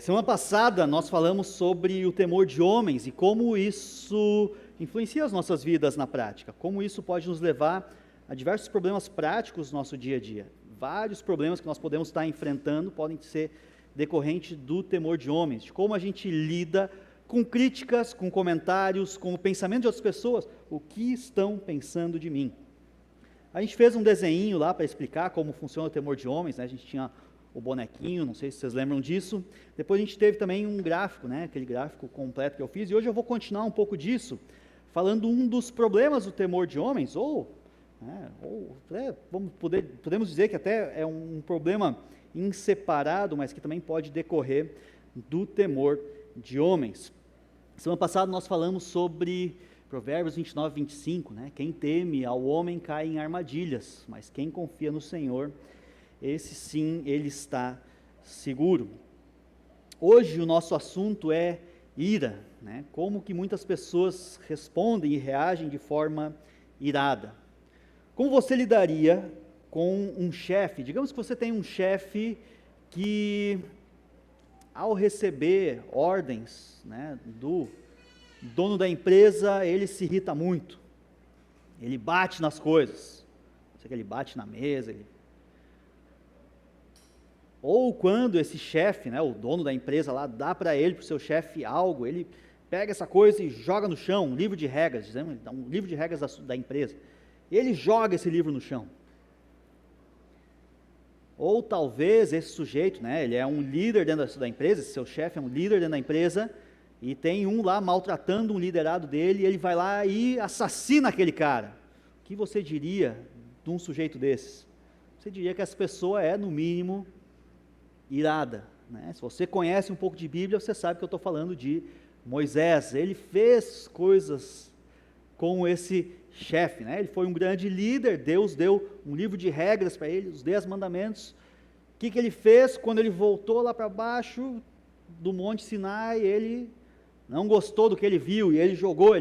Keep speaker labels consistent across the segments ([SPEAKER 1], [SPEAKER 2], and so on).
[SPEAKER 1] Semana passada nós falamos sobre o temor de homens e como isso influencia as nossas vidas na prática, como isso pode nos levar a diversos problemas práticos no nosso dia a dia. Vários problemas que nós podemos estar enfrentando podem ser decorrentes do temor de homens, de como a gente lida com críticas, com comentários, com o pensamento de outras pessoas, o que estão pensando de mim. A gente fez um desenho lá para explicar como funciona o temor de homens, né? A gente tinha o bonequinho, não sei se vocês lembram disso. Depois a gente teve também um gráfico, né, aquele gráfico completo que eu fiz, e hoje eu vou continuar um pouco disso, falando um dos problemas do temor de homens, podemos dizer que até é um problema inseparado, mas que também pode decorrer do temor de homens. Semana passada nós falamos sobre Provérbios 29, 25, né? Quem teme ao homem cai em armadilhas, mas quem confia no Senhor, esse sim, ele está seguro. Hoje o nosso assunto é ira, né? Como que muitas pessoas respondem e reagem de forma irada. Como você lidaria com um chefe? Digamos que você tem um chefe que, ao receber ordens, né, do dono da empresa, ele se irrita muito, ele bate nas coisas, não sei que ele bate na mesa, ou quando esse chefe, né, o dono da empresa lá, dá para ele, para o seu chefe algo, ele pega essa coisa e joga no chão, um livro de regras, dizemos, um livro de regras da empresa, ele joga esse livro no chão. Ou talvez esse sujeito, né, ele é um líder dentro da empresa, esse seu chefe é um líder dentro da empresa, e tem um lá maltratando um liderado dele, e ele vai lá e assassina aquele cara. O que você diria de um sujeito desses? Você diria que essa pessoa é, no mínimo, irada, né? Se você conhece um pouco de Bíblia, você sabe que eu estou falando de Moisés. Ele fez coisas com esse chefe, né? Ele foi um grande líder, Deus deu um livro de regras para ele, os 10 mandamentos. O que ele fez quando ele voltou lá para baixo do Monte Sinai? Ele não gostou do que ele viu, e ele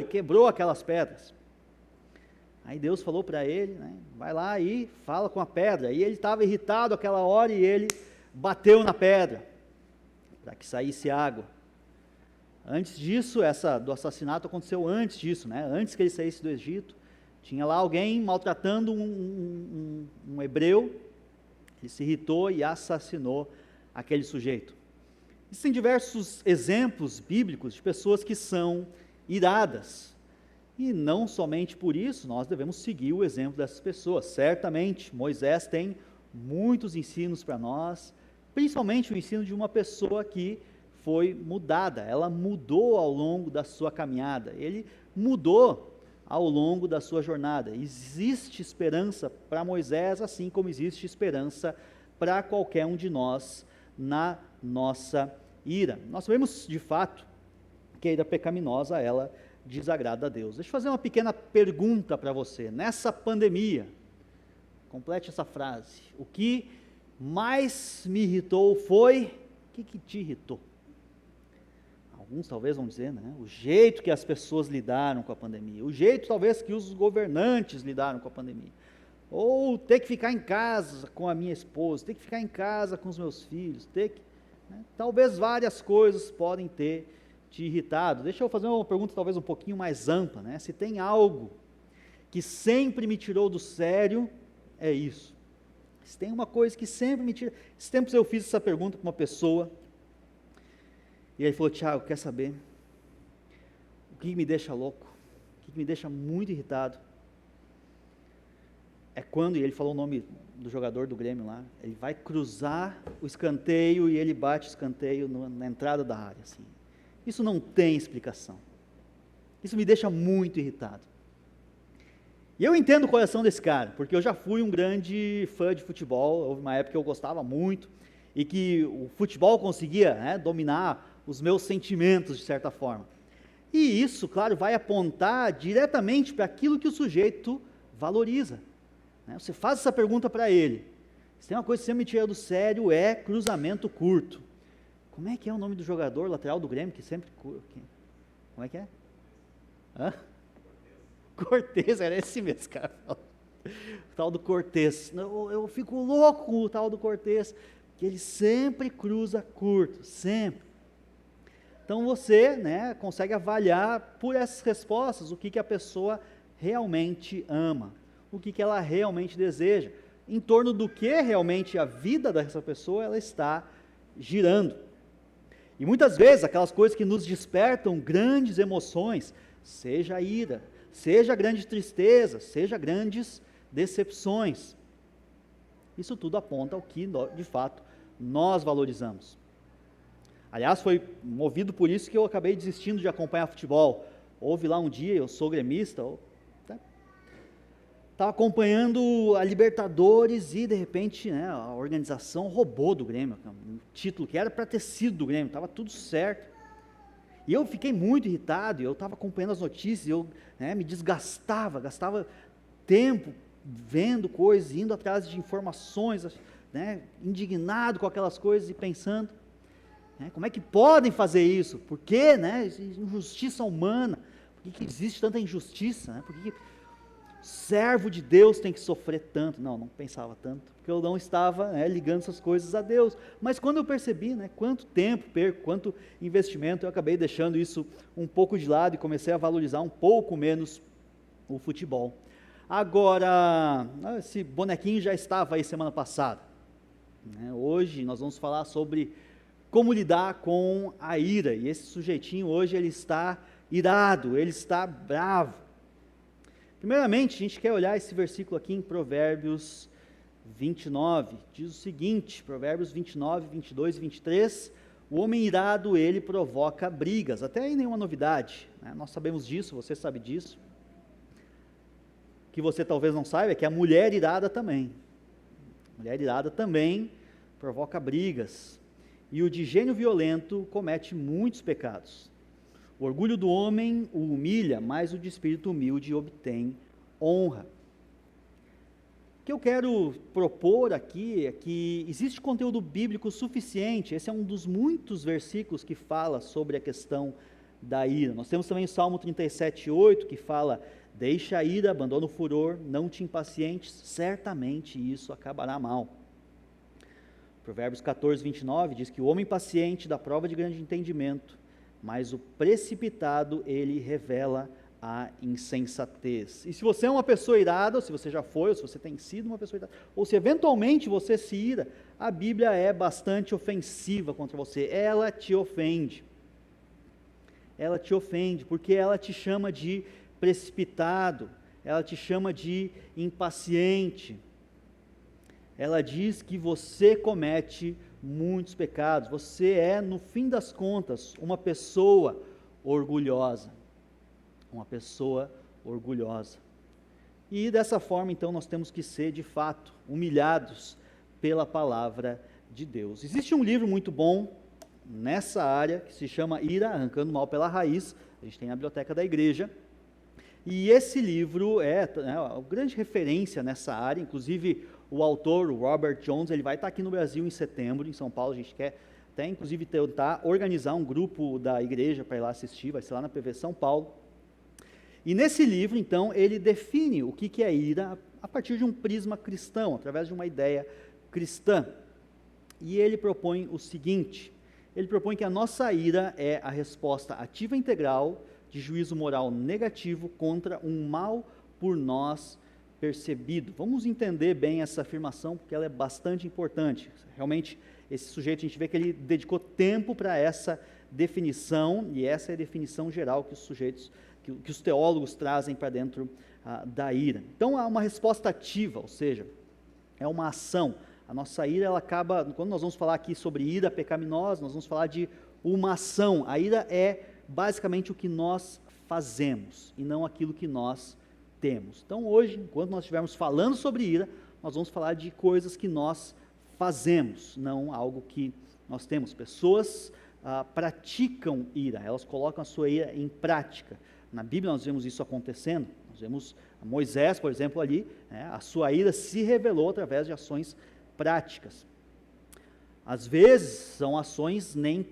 [SPEAKER 1] quebrou aquelas pedras. Aí Deus falou para ele, né, vai lá e fala com a pedra, e ele estava irritado aquela hora, e ele bateu na pedra, para que saísse água. Antes disso, do assassinato aconteceu antes disso, né, antes que ele saísse do Egito, tinha lá alguém maltratando um hebreu, ele se irritou e assassinou aquele sujeito. Existem diversos exemplos bíblicos de pessoas que são iradas, e não somente por isso nós devemos seguir o exemplo dessas pessoas. Certamente Moisés tem muitos ensinos para nós, principalmente o ensino de uma pessoa que foi mudada, ela mudou ao longo da sua caminhada, ele mudou ao longo da sua jornada. Existe esperança para Moisés, assim como existe esperança para qualquer um de nós na nossa ira. Nós sabemos de fato que a ira pecaminosa, ela desagrada a Deus. Deixa eu fazer uma pequena pergunta para você. Nessa pandemia, complete essa frase. O que mais me irritou foi... O que te irritou? Alguns talvez vão dizer, né? O jeito que as pessoas lidaram com a pandemia. O jeito talvez que os governantes lidaram com a pandemia. Ou ter que ficar em casa com a minha esposa, ter que ficar em casa com os meus filhos, talvez várias coisas podem ter te irritado. Deixa eu fazer uma pergunta talvez um pouquinho mais ampla, né? Se tem algo que sempre me tirou do sério, é isso. Se tem uma coisa que sempre me tira... Esses tempos eu fiz essa pergunta para uma pessoa, e ele falou, Tiago, quer saber? O que me deixa louco? O que me deixa muito irritado? É quando, e ele falou o nome do jogador do Grêmio lá, ele vai cruzar o escanteio e ele bate o escanteio na entrada da área, assim. Isso não tem explicação. Isso me deixa muito irritado. E eu entendo o coração desse cara, porque eu já fui um grande fã de futebol, houve uma época que eu gostava muito, e que o futebol conseguia, né, dominar os meus sentimentos de certa forma. E isso, claro, vai apontar diretamente para aquilo que o sujeito valoriza. Né? Você faz essa pergunta para ele, se tem uma coisa que você me tira do sério, é cruzamento curto. Como é que é o nome do jogador lateral do Grêmio, que sempre... Como é que é? Hã? Cortez, era esse mesmo, cara. O tal do Cortez. Eu fico louco com o tal do Cortez, que ele sempre cruza curto, sempre. Então você, né, consegue avaliar por essas respostas o que a pessoa realmente ama, o que ela realmente deseja, em torno do que realmente a vida dessa pessoa ela está girando. E muitas vezes aquelas coisas que nos despertam grandes emoções, seja a ira, seja grande tristeza, seja grandes decepções, isso tudo aponta ao que de fato nós valorizamos. Aliás, foi movido por isso que eu acabei desistindo de acompanhar futebol. Houve lá um dia, eu sou gremista, estava acompanhando a Libertadores e de repente, né, a organização roubou do Grêmio, um título que era para ter sido do Grêmio, estava tudo certo. E eu fiquei muito irritado, eu estava acompanhando as notícias, eu, né, me desgastava, gastava tempo vendo coisas, indo atrás de informações, né, indignado com aquelas coisas e pensando, né, como é que podem fazer isso? Por que, né, injustiça humana? Por que existe tanta injustiça? Né? Por que servo de Deus tem que sofrer tanto? Não pensava tanto, porque eu não estava, né, ligando essas coisas a Deus. Mas quando eu percebi, né, quanto tempo perco, quanto investimento, eu acabei deixando isso um pouco de lado e comecei a valorizar um pouco menos o futebol. Agora, esse bonequinho já estava aí semana passada. Né? Hoje nós vamos falar sobre como lidar com a ira. E esse sujeitinho hoje ele está irado, ele está bravo. Primeiramente, a gente quer olhar esse versículo aqui em Provérbios 29, diz o seguinte, Provérbios 29, 22 e 23, o homem irado, ele provoca brigas, até aí nenhuma novidade, né? Nós sabemos disso, você sabe disso. O que você talvez não saiba é que a mulher irada também provoca brigas, e o de gênio violento comete muitos pecados. O orgulho do homem o humilha, mas o de espírito humilde obtém honra. O que eu quero propor aqui é que existe conteúdo bíblico suficiente, esse é um dos muitos versículos que fala sobre a questão da ira. Nós temos também o Salmo 37:8, que fala, deixa a ira, abandona o furor, não te impacientes, certamente isso acabará mal. Provérbios 14:29 diz que o homem paciente dá prova de grande entendimento, mas o precipitado, ele revela a insensatez. E se você é uma pessoa irada, ou se você já foi, ou se você tem sido uma pessoa irada, ou se eventualmente você se ira, a Bíblia é bastante ofensiva contra você, ela te ofende, porque ela te chama de precipitado, ela te chama de impaciente, ela diz que você comete muitos pecados, você é, no fim das contas, uma pessoa orgulhosa, e dessa forma, então, nós temos que ser, de fato, humilhados pela palavra de Deus. Existe um livro muito bom nessa área, que se chama Ira, Arrancando o Mal pela Raiz, a gente tem na biblioteca da igreja, e esse livro é uma grande referência nessa área, inclusive o autor, o Robert Jones, ele vai estar aqui no Brasil em setembro, em São Paulo, a gente quer até inclusive tentar organizar um grupo da igreja para ir lá assistir, vai ser lá na PV São Paulo. E nesse livro, então, ele define o que é ira a partir de um prisma cristão, através de uma ideia cristã. E ele propõe o seguinte, ele propõe que a nossa ira é a resposta ativa integral de juízo moral negativo contra um mal por nós percebido. Vamos entender bem essa afirmação, porque ela é bastante importante. Realmente, esse sujeito, a gente vê que ele dedicou tempo para essa definição, e essa é a definição geral que os sujeitos, que os teólogos trazem para dentro da ira. Então, há uma resposta ativa, ou seja, é uma ação. A nossa ira, ela acaba, quando nós vamos falar aqui sobre ira pecaminosa, nós vamos falar de uma ação. A ira é basicamente o que nós fazemos, e não aquilo que nós temos. Então hoje, enquanto nós estivermos falando sobre ira, nós vamos falar de coisas que nós fazemos, não algo que nós temos. Pessoas praticam ira, elas colocam a sua ira em prática. Na Bíblia nós vemos isso acontecendo, nós vemos Moisés, por exemplo, ali, né, a sua ira se revelou através de ações práticas. Às vezes são ações nem